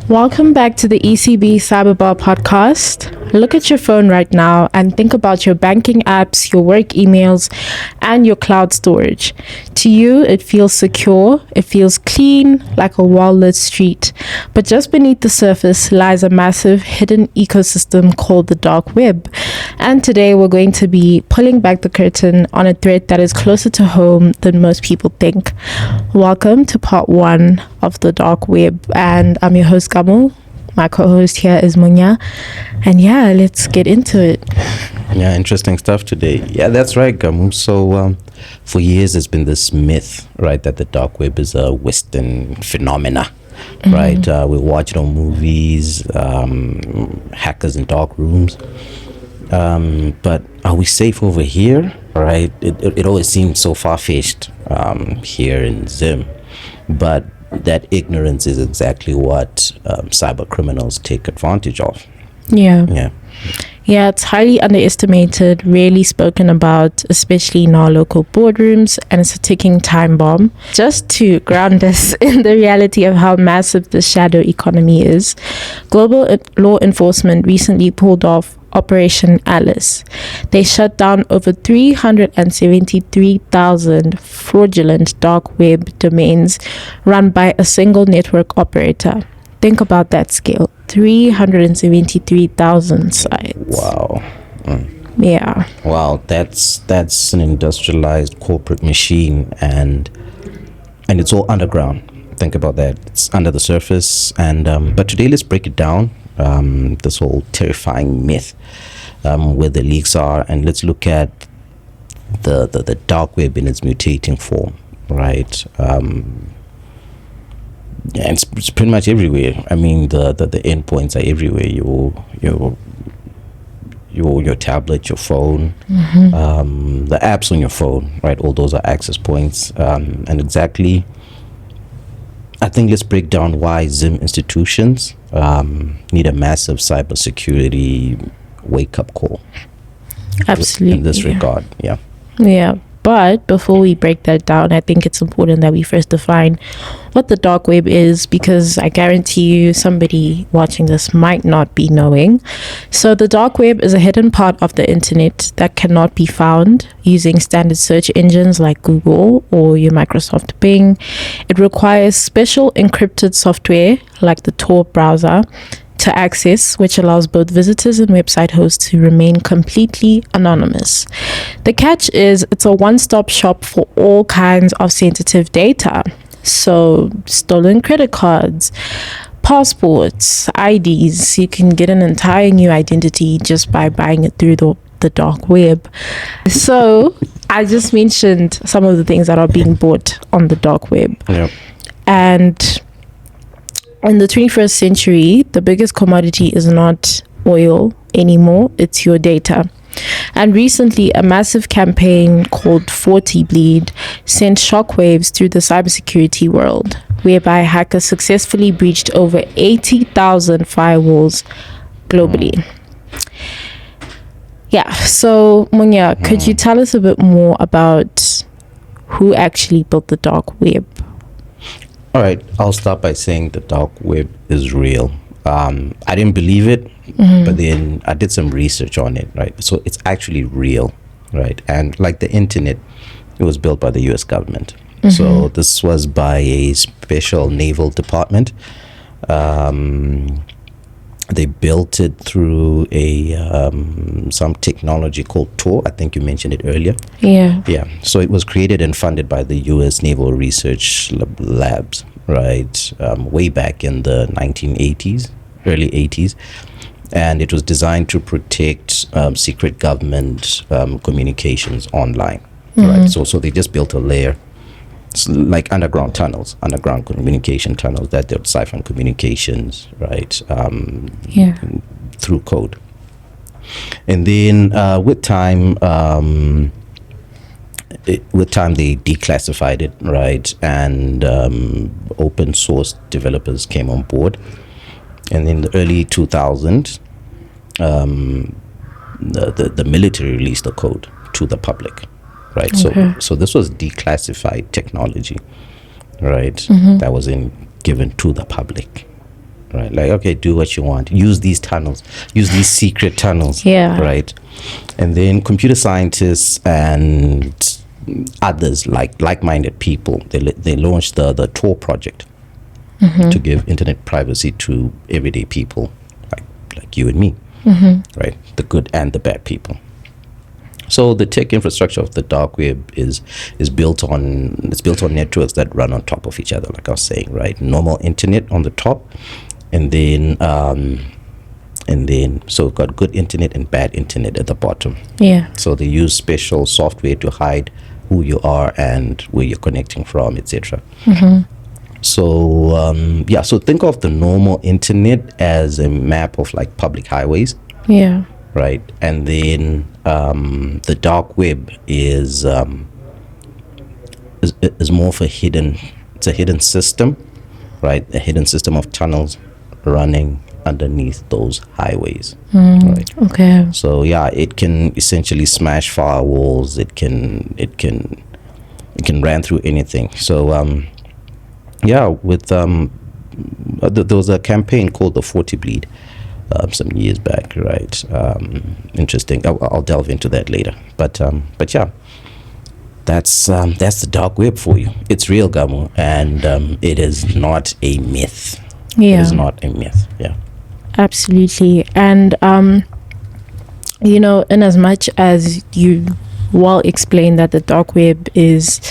Welcome back to the ECB Cyber-Bar Podcast. Look at your phone right now and think about your banking apps, your work emails, and your cloud storage. To you, it feels secure, it feels clean, like a well-lit street. But just beneath the surface lies a massive hidden ecosystem called the dark web. And today we're going to be pulling back the curtain on a threat that is closer to home than most people think. Welcome to part 1 of the dark web, and I'm your host Gamu. My co-host here is Munya, and yeah, let's get into it. Yeah, interesting stuff today. Yeah, that's right, Gamu. So for years there's been this myth, right, that the dark web is a Western phenomena, right? We watch it on movies, hackers in dark rooms, but are we safe over here, right? It always seems so far-fetched here in Zim, but that ignorance is exactly what cyber criminals take advantage of. Yeah, it's highly underestimated, rarely spoken about, especially in our local boardrooms, and it's a ticking time bomb. Just to ground us in the reality of how massive the shadow economy is, global law enforcement recently pulled off Operation Alice. They shut down over 373,000 fraudulent dark web domains run by a single network operator. Think about that scale. 373,000 sites. Wow. Yeah. Wow, that's an industrialized corporate machine, and it's all underground. Think about that. It's under the surface, and but today let's break it down. This whole terrifying myth, where the leaks are, and let's look at the dark web in its mutating form, right? And it's pretty much everywhere. I mean, the endpoints are everywhere. Your tablet, your phone, the apps on your phone, right? All those are access points, and exactly. I think let's break down why Zim institutions need a massive cybersecurity wake-up call. Absolutely. In this regard, yeah. But before we break that down, I think it's important that we first define what the dark web is, because I guarantee you somebody watching this might not be knowing. So the dark web is a hidden part of the internet that cannot be found using standard search engines like Google or your Microsoft Bing. It requires special encrypted software like the Tor browser to access, which allows both visitors and website hosts to remain completely anonymous. The catch is it's a one-stop shop for all kinds of sensitive data. So stolen credit cards, passports, IDs. You can get an entire new identity just by buying it through the dark web. So I just mentioned some of the things that are being bought on the dark web. Yep. And in the 21st century, the biggest commodity is not oil anymore, it's your data. And recently, a massive campaign called Fortibleed sent shockwaves through the cybersecurity world, whereby hackers successfully breached over 80,000 firewalls globally. Yeah, so Munya, could you tell us a bit more about who actually built the dark web? All right, I'll start by saying the dark web is real. I didn't believe it, but then I did some research on it, right? So it's actually real, right? And like the internet, it was built by the US government. So this was by a special naval department. They built it through some technology called Tor. I think you mentioned it earlier. Yeah. So it was created and funded by the U.S. Naval Research Labs, right? Way back in the 1980s, early 80s, and it was designed to protect secret government communications online, right? So they just built a layer. It's like underground communication tunnels that they'll siphon communications, right? Through code. And then with time they declassified it, right? And open source developers came on board. And in the early 2000s, the military released the code to the public. Right, so this was declassified technology, right? That was given to the public, right? Like, okay, do what you want. Use these tunnels. Use these secret tunnels. Yeah. Right. And then computer scientists and others, like-minded people, they launched the Tor project to give internet privacy to everyday people, like you and me, right? The good and the bad people. So the tech infrastructure of the dark web is built on networks that run on top of each other, like I was saying, right? Normal internet on the top, and then so we've got good internet and bad internet at the bottom. Yeah. So they use special software to hide who you are and where you're connecting from, etc. So so think of the normal internet as a map of like public highways. Yeah. Right, and then the dark web is more of a hidden system, right? A hidden system of tunnels running underneath those highways. Right. Okay. So yeah, it can essentially smash firewalls. It can run through anything. So with there was a campaign called the Fortibleed some years back, right? Interesting. I'll delve into that later. But yeah, that's the dark web for you. It's real, Gamu, and it is not a myth. Yeah. It is not a myth. Yeah. Absolutely. And in as much as you well explained that the dark web is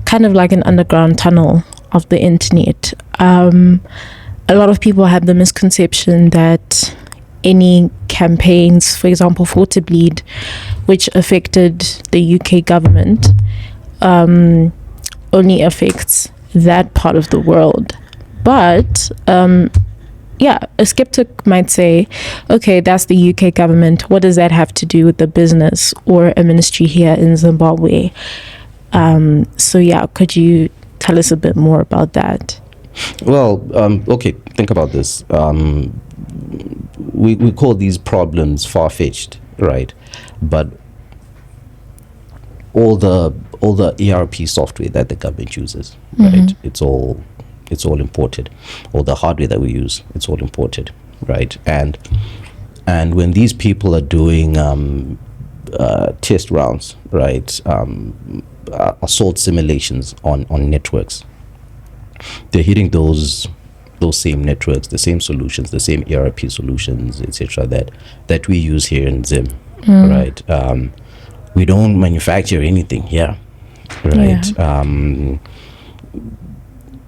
kind of like an underground tunnel of the internet, a lot of people have the misconception that any campaigns, for example, Fortibleed, which affected the UK government, only affects that part of the world. But a skeptic might say, okay, that's the UK government. What does that have to do with the business or a ministry here in Zimbabwe? Could you tell us a bit more about that? Well, okay, think about this. We call these problems far-fetched, right? But all the ERP software that the government uses, right? It's all imported. All the hardware that we use, it's all imported, right? And when these people are doing test rounds, right? Assault simulations on networks, they're hitting those same networks, the same solutions, the same ERP solutions, etc. that we use here in Zim, right? We don't manufacture anything here, right? Yeah.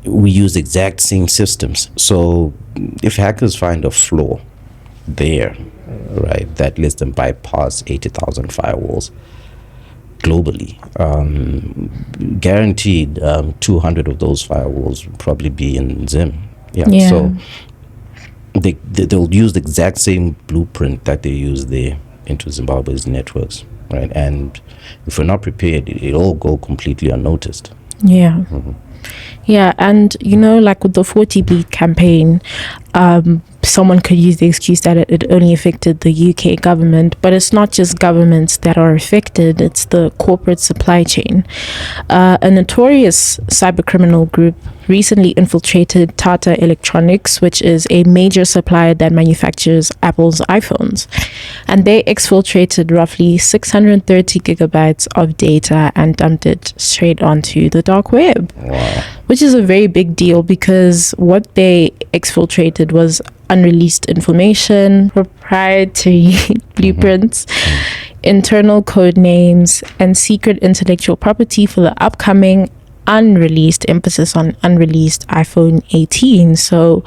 We use exact same systems. So if hackers find a flaw there, right, that lets them bypass 80,000 firewalls globally, guaranteed 200 of those firewalls will probably be in Zim. Yeah. So they'll use the exact same blueprint that they use there into Zimbabwe's networks, right? And if we're not prepared, it'll all go completely unnoticed. Yeah. Yeah, and like with the Fortibleed campaign, someone could use the excuse that it only affected the UK government, but it's not just governments that are affected, it's the corporate supply chain. A notorious cybercriminal group recently infiltrated Tata Electronics, which is a major supplier that manufactures Apple's iPhones. And they exfiltrated roughly 630 gigabytes of data and dumped it straight onto the dark web. Wow. Which is a very big deal because what they exfiltrated was unreleased information, proprietary blueprints, internal code names, and secret intellectual property for the upcoming unreleased, emphasis on unreleased, iPhone 18. So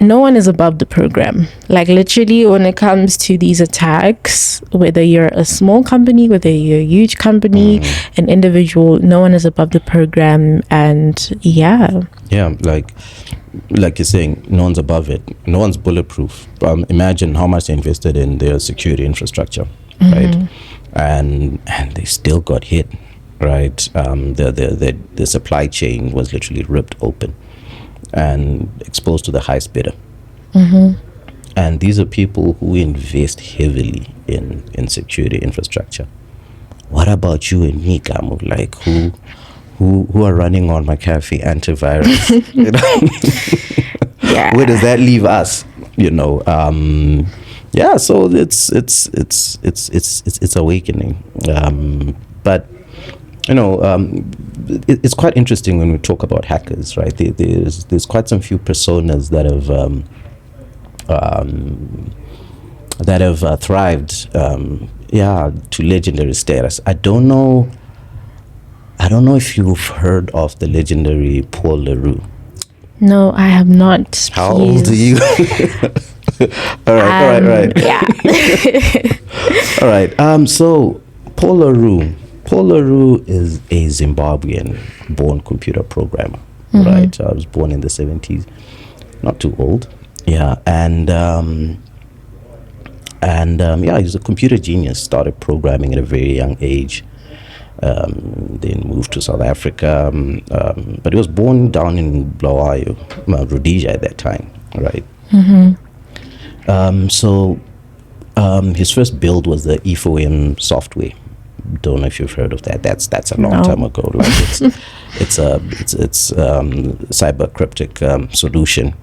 no one is above the program. Like literally when it comes to these attacks, whether you're a small company, whether you're a huge company, an individual, no one is above the program. And yeah, like you're saying, no one's above it, no one's bulletproof. Imagine how much they invested in their security infrastructure, right? And they still got hit, right? The supply chain was literally ripped open and exposed to the highest bidder. And these are people who invest heavily in security infrastructure. What about you and me, Gamu? Like who are running on McAfee antivirus? Yeah. Where does that leave us? Yeah, so it's awakening. But it's quite interesting when we talk about hackers, right? There's quite some few personas that have thrived, to legendary status. I don't know if you've heard of the legendary Paul LaRue. No, I have not. How old are you? All right. Yeah. All right. So Paul LaRue is a Zimbabwean-born computer programmer, right? I was born in the 70s, not too old. Yeah, and he's a computer genius. Started programming at a very young age. Then moved to South Africa, but he was born down in Bulawayo, Rhodesia at that time, right? So his first build was the EFOM software. Don't know if you've heard of that. That's a long time ago. Like it's cyber cryptic solution,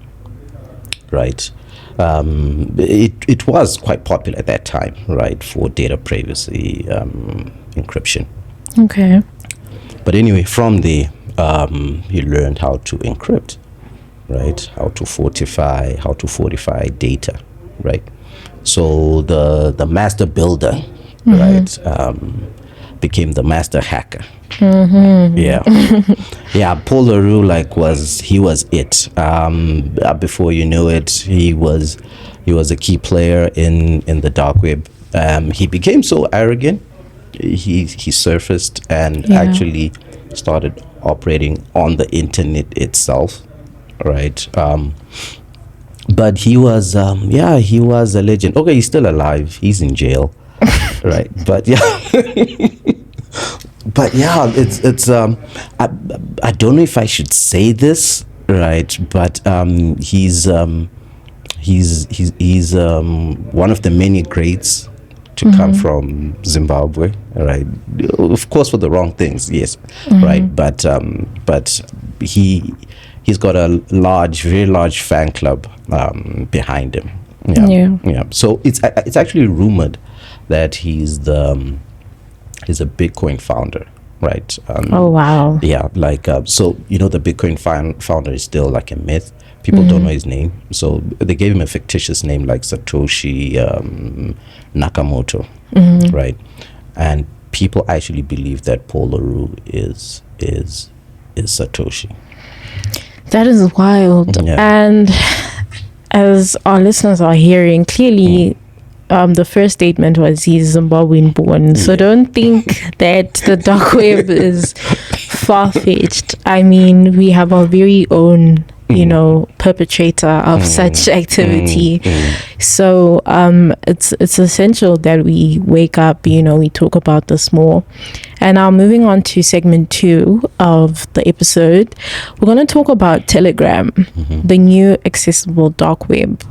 right? It was quite popular at that time, right, for data privacy encryption. Okay. But anyway, from there, he learned how to encrypt, right? How to fortify data, right? So the master builder, right, became the master hacker. Yeah. Paul LaRue was it. Before you knew it, he was a key player in the dark web. He became so arrogant. He surfaced and actually started operating on the internet itself, right? But he was a legend. Okay, he's still alive. He's in jail, right? But it's I don't know if I should say this, right? But he's one of the many greats to come from Zimbabwe, right? Of course, for the wrong things, yes, right. But he's got a very large fan club behind him. Yeah. So it's actually rumored that he's a Bitcoin founder, right? Oh wow. Yeah, so the Bitcoin founder is still like a myth. People don't know his name, so they gave him a fictitious name like Satoshi Nakamoto, right? And people actually believe that Paul LaRue is Satoshi. That is wild. Yeah. And as our listeners are hearing, clearly the first statement was he's Zimbabwean born. So don't think that the dark web is far-fetched. I mean, we have our very own perpetrator of such activity. So it's essential that we wake up, we talk about this more. And now moving on to segment 2 of the episode, we're going to talk about Telegram, the new accessible dark web.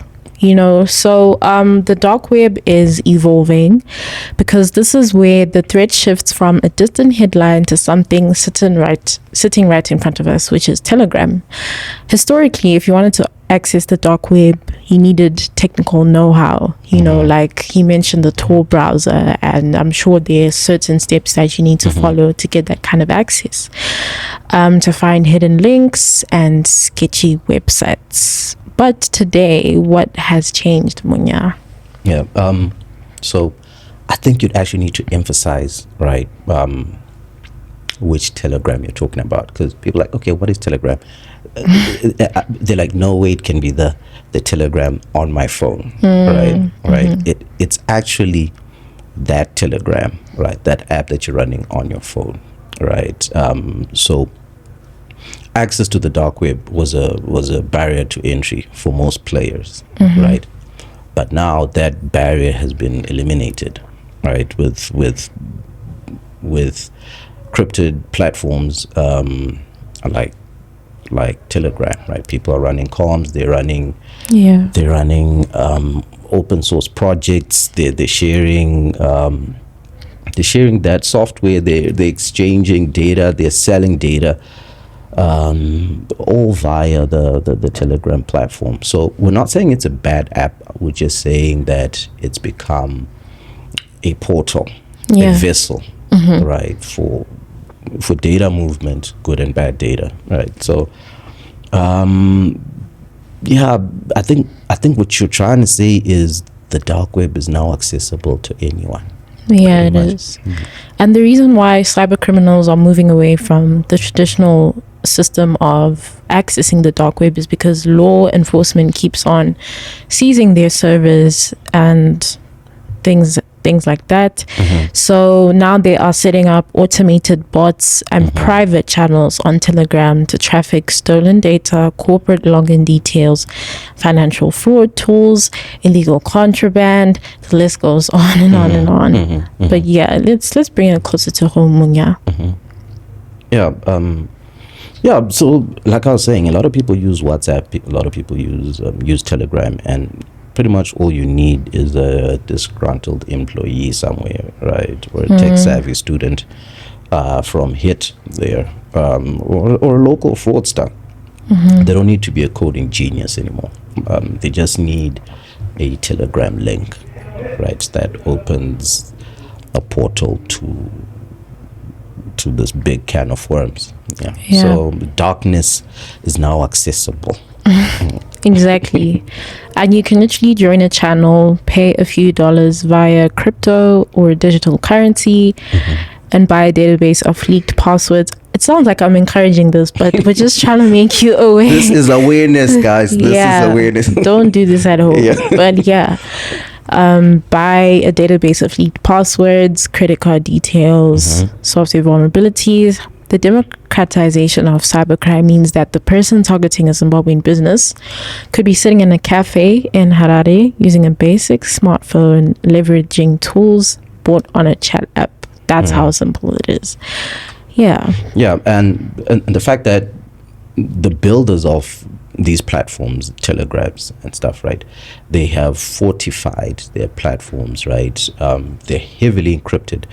So the dark web is evolving because this is where the threat shifts from a distant headline to something sitting right in front of us, which is Telegram. Historically, if you wanted to access the dark web, you needed technical know-how, like he mentioned the Tor browser, and I'm sure there's certain steps that you need to follow to get that kind of access, to find hidden links and sketchy websites. But today, what has changed, Munya? Yeah. So I think you'd actually need to emphasize, right, which Telegram you're talking about, because people are like, okay, what is Telegram? They're like, no way it can be the Telegram on my phone, right? It's actually that Telegram, right? That app that you're running on your phone, right? So access to the dark web was a barrier to entry for most players, right? But now that barrier has been eliminated, right? With crypted platforms like Telegram, right? People are running comms, they're running open source projects, they're sharing that software, they're exchanging data, they're selling data. all via the Telegram platform. So we're not saying it's a bad app. We're just saying that it's become a portal, a vessel, right, for data movement, good and bad data, right? So, I think what you're trying to say is the dark web is now accessible to anyone. Yeah, it is. And the reason why cyber criminals are moving away from the traditional system of accessing the dark web is because law enforcement keeps on seizing their servers and things like that. So now they are setting up automated bots and private channels on Telegram to traffic stolen data, corporate login details, financial fraud tools, illegal contraband. The list goes on and on and on. But yeah, let's bring it closer to home, Munya. So like I was saying, a lot of people use WhatsApp, a lot of people use Telegram, and pretty much all you need is a disgruntled employee somewhere, right, or a tech-savvy student from HIT there, or a local fraudster. They don't need to be a coding genius anymore. They just need a Telegram link, right, that opens a portal to this big can of worms. So darkness is now accessible. Exactly. And you can literally join a channel, pay a few dollars via crypto or digital currency, and buy a database of leaked passwords. It sounds like I'm encouraging this, but we're just trying to make you aware. This is awareness, guys. This is awareness. Don't do this at home. But buy a database of leaked passwords, credit card details, software vulnerabilities. The democratization of cybercrime means that the person targeting a Zimbabwean business could be sitting in a cafe in Harare using a basic smartphone, leveraging tools bought on a chat app. That's how simple it is. And the fact that the builders of these platforms, telegrams and stuff, right, they have fortified their platforms, right? They're heavily encrypted,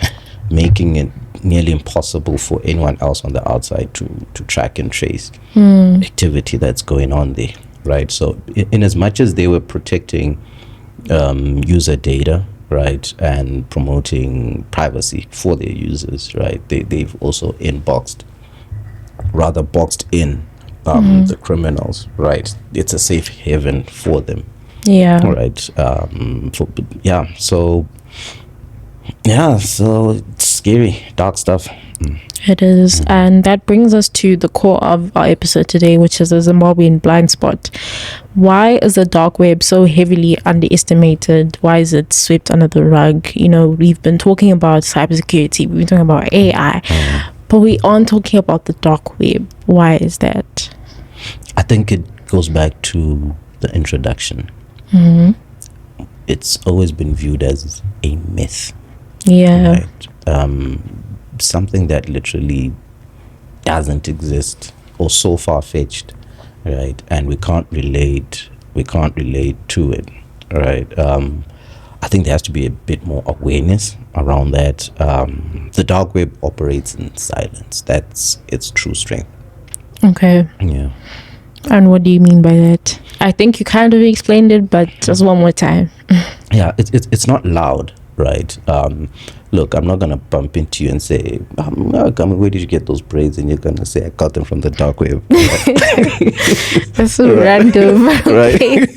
making it nearly impossible for anyone else on the outside to track and trace activity that's going on there, right? So in as much as they were protecting user data, right, and promoting privacy for their users, right, they've also boxed in the criminals, right? It's a safe haven for them, right? So it's scary, dark stuff. It is. And that brings us to the core of our episode today, which is the Zimbabwean blind spot. Why is the dark web so heavily underestimated? Why is it swept under the rug? You know, we've been talking about cybersecurity, we've been talking about AI, but we aren't talking about the dark web. Why is that? I think it goes back to the introduction. It's always been viewed as a myth. Right? Something that literally doesn't exist or so far-fetched, right? And we can't relate to it, right? I think there has to be a bit more awareness around that. The dark web operates in silence. That's its true strength. Okay. Yeah. And what do you mean by that? I think you kind of explained it, but just one more time. It's not loud, right? Look, I'm not gonna bump into you and say, where did you get those braids? And you're gonna say, I got them from the dark web. That's so random. Right?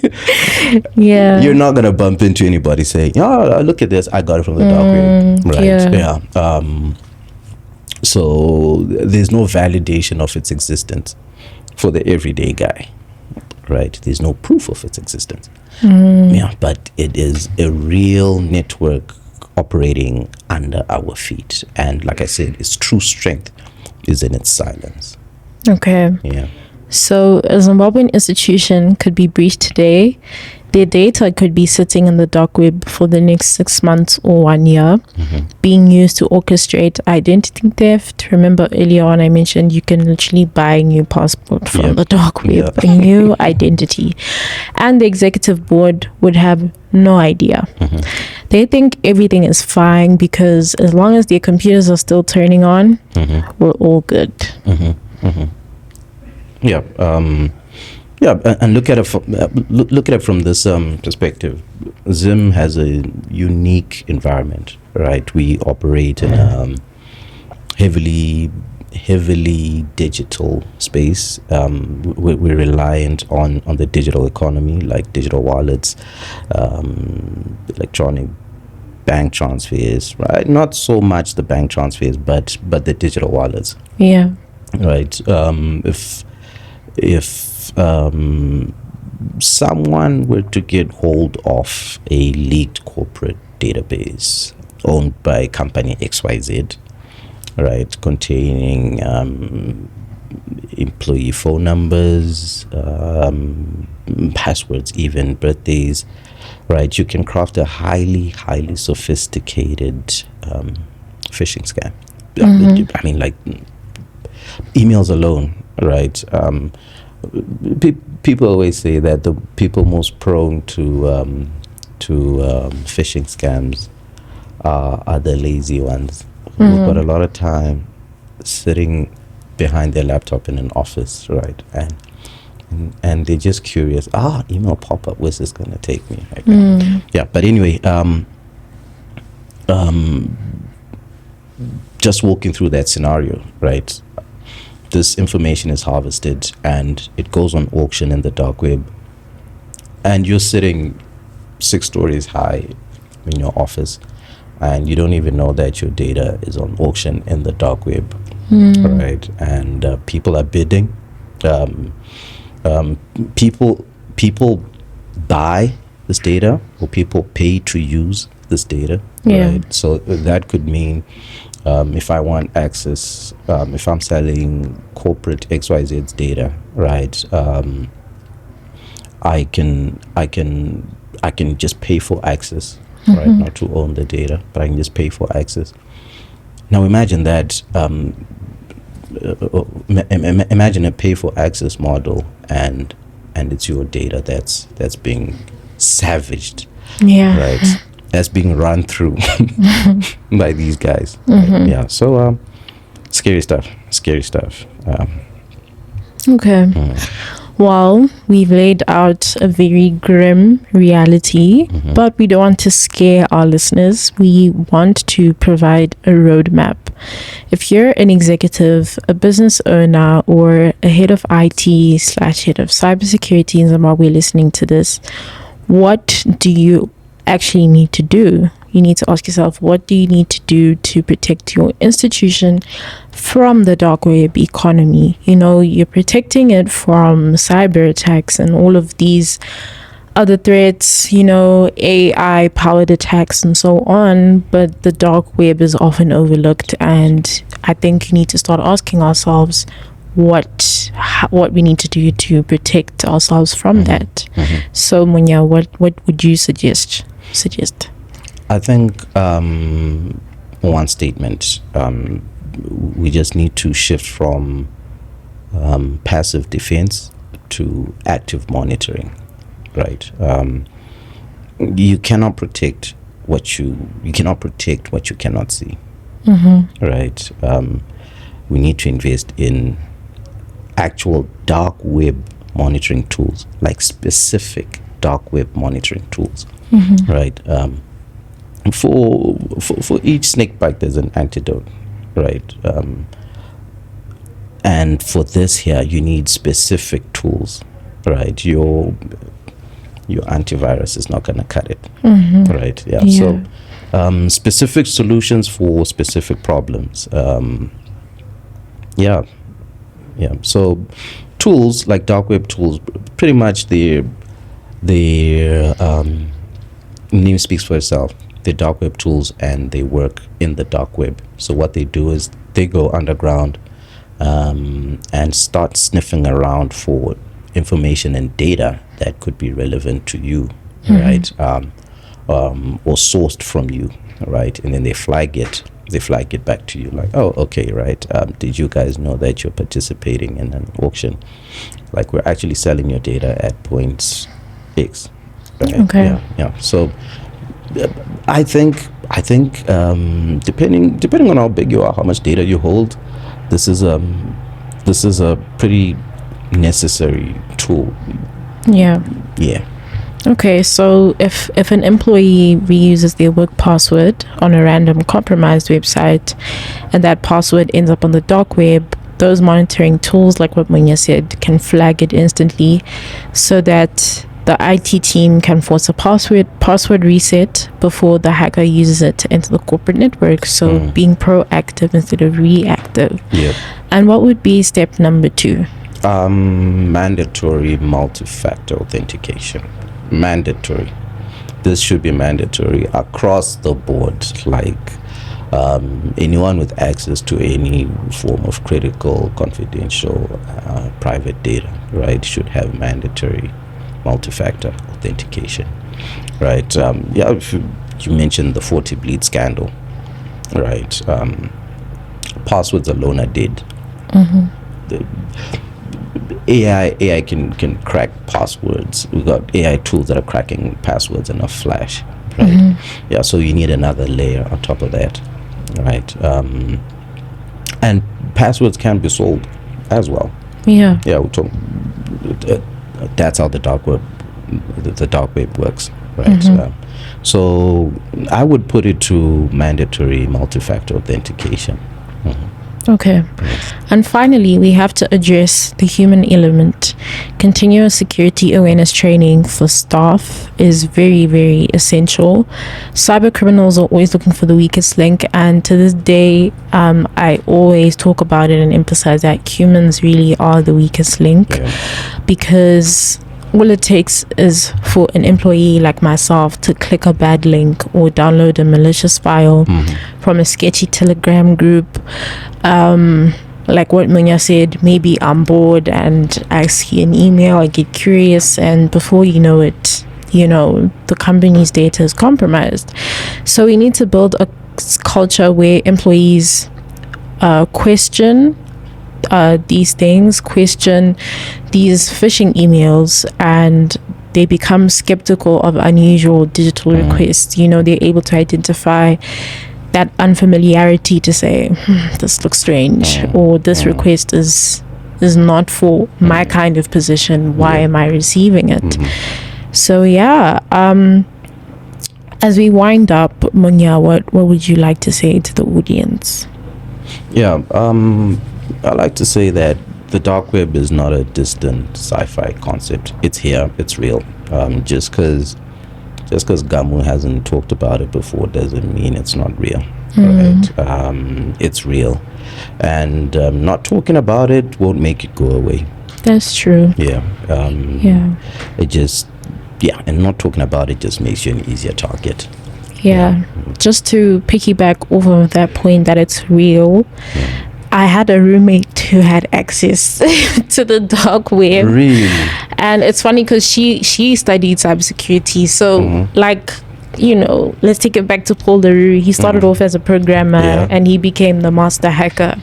Yeah. You're not gonna bump into anybody saying, look at this, I got it from the dark web. Right? So there's no validation of its existence for the everyday guy, right? There's no proof of its existence. But it is a real network operating under our feet, and like I said, its true strength is in its silence. Okay. So a Zimbabwean institution could be breached today. Their data could be sitting in the dark web for the next 6 months or 1 year, being used to orchestrate identity theft. Remember earlier on I mentioned you can literally buy a new passport from the dark web, a new identity. And the executive board would have no idea. They think everything is fine because as long as their computers are still turning on, we're all good. Yeah. And look at it look at it from this perspective. Zim has a unique environment, right? We operate in a heavily digital space. We're reliant on the digital economy, like digital wallets, electronic bank transfers, right? Not so much the bank transfers, but the digital wallets. Yeah. Right. If someone were to get hold of a leaked corporate database owned by company XYZ, right, containing employee phone numbers, passwords, even birthdays, right, you can craft a highly sophisticated phishing scam. I mean, like emails alone, right? People always say that the people most prone to phishing scams are the lazy ones who've got a lot of time sitting behind their laptop in an office, right? And they're just curious. Email pop up. Where's this gonna take me? Right? Yeah. But anyway, just walking through that scenario, right? This information is harvested and it goes on auction in the dark web, and you're sitting 6 stories high in your office and you don't even know that your data is on auction in the dark web, right? And people are bidding. People buy this data, or people pay to use this data, right? So that could mean if I want access, if I'm selling corporate XYZ's data, right, I can just pay for access, right? Not to own the data, but I can just pay for access. Now imagine that. Imagine a pay for access model, and it's your data that's being savaged, right? That's being run through by these guys. Right? Yeah. So scary stuff. Okay. Well, we've laid out a very grim reality, but we don't want to scare our listeners. We want to provide a roadmap. If you're an executive, a business owner, or a head of IT/head of cybersecurity in Zimbabwe listening to this, what do you actually need to do? You need to ask yourself, what do you need to do to protect your institution from the dark web economy? You know, you're protecting it from cyber attacks and all of these other threats, you know, AI powered attacks and so on, but the dark web is often overlooked, and I think you need to start asking ourselves what we need to do to protect ourselves from that. So Munya, what would you suggest? I think one statement, we just need to shift from passive defense to active monitoring, right? You cannot protect what you cannot see, right? We need to invest in actual dark web monitoring tools, like specific dark web monitoring tools, right? For each snake bite there's an antidote, right? And for this here you need specific tools, right? Your antivirus is not going to cut it, right? So specific solutions for specific problems. So tools like dark web tools, pretty much the name speaks for itself. They're dark web tools and they work in the dark web. So what they do is they go underground and start sniffing around for information and data that could be relevant to you, right? Or sourced from you, right? And then they flag it back to you, like, oh, okay, right? Did you guys know that you're participating in an auction? Like, we're actually selling your data at point X, right? Okay. Yeah. So I think depending on how big you are, how much data you hold, this is a pretty necessary tool. Yeah. Yeah. Okay, so if an employee reuses their work password on a random compromised website and that password ends up on the dark web, those monitoring tools, like what Munya said, can flag it instantly so that the IT team can force a password reset before the hacker uses it to enter the corporate network. So being proactive instead of reactive. Yep. And what would be step number 2? Mandatory multi-factor authentication. Mandatory. This should be mandatory across the board. Like anyone with access to any form of critical, confidential, private data, right, should have mandatory multi-factor authentication, right? If you mentioned the Fortibleed scandal, right? Passwords alone are dead. The AI can crack passwords. We got AI tools that are cracking passwords in a flash, right? Yeah, so you need another layer on top of that, right? And passwords can be sold as well. Yeah. Yeah, we talk. That's how the dark web works, right? So I would put it to mandatory multi-factor authentication. Okay. And finally, we have to address the human element. Continuous security awareness training for staff is very, very essential. Cyber criminals are always looking for the weakest link, and to this day, I always talk about it and emphasize that humans really are the weakest link, because all it takes is for an employee like myself to click a bad link or download a malicious file from a sketchy Telegram group. Like what Munya said, maybe I'm bored and I see an email, I get curious, and before you know it, the company's data is compromised. So we need to build a culture where employees question these things, question these phishing emails, and they become skeptical of unusual digital requests. They're able to identify that unfamiliarity to say, this looks strange, or this request is not for my kind of position. Why am I receiving it? So as we wind up, Munya, what would you like to say to the audience? I like to say that the dark web is not a distant sci-fi concept. It's here. It's real. Just because Gamu hasn't talked about it before doesn't mean it's not real. Right? It's real, and not talking about it won't make it go away. That's true. It just and not talking about it just makes you an easier target. Just to piggyback off of that point that it's real, I had a roommate who had access to the dark web. Really? And it's funny because she studied cybersecurity. So let's take it back to Paul LaRue. He started off as a programmer and he became the master hacker.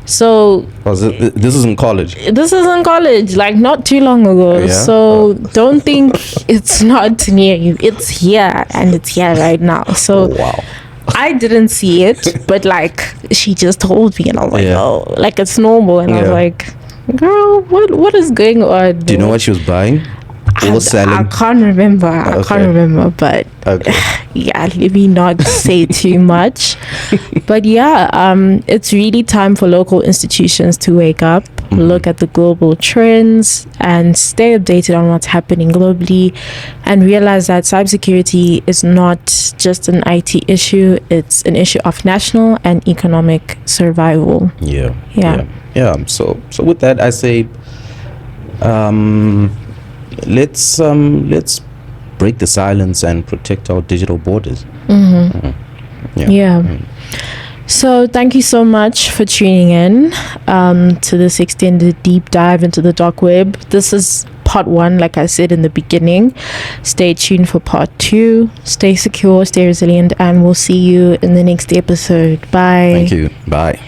So this is in college. This is in college, like not too long ago. So don't think it's not near you. It's here, and it's here right now. So wow. I didn't see it, but like she just told me, and I was like, oh, like it's normal. And I was like, girl, what is going on? Do you know what she was buying? I can't remember. I can't remember, but let me not say too much. But it's really time for local institutions to wake up, look at the global trends, and stay updated on what's happening globally, and realize that cybersecurity is not just an IT issue; it's an issue of national and economic survival. So with that, I say, let's break the silence and protect our digital borders. So thank you so much for tuning in to this extended deep dive into the dark web. This is part 1, like I said in the beginning. Stay tuned for part 2. Stay secure, stay resilient, and we'll see you in the next episode. Bye. Thank you. Bye.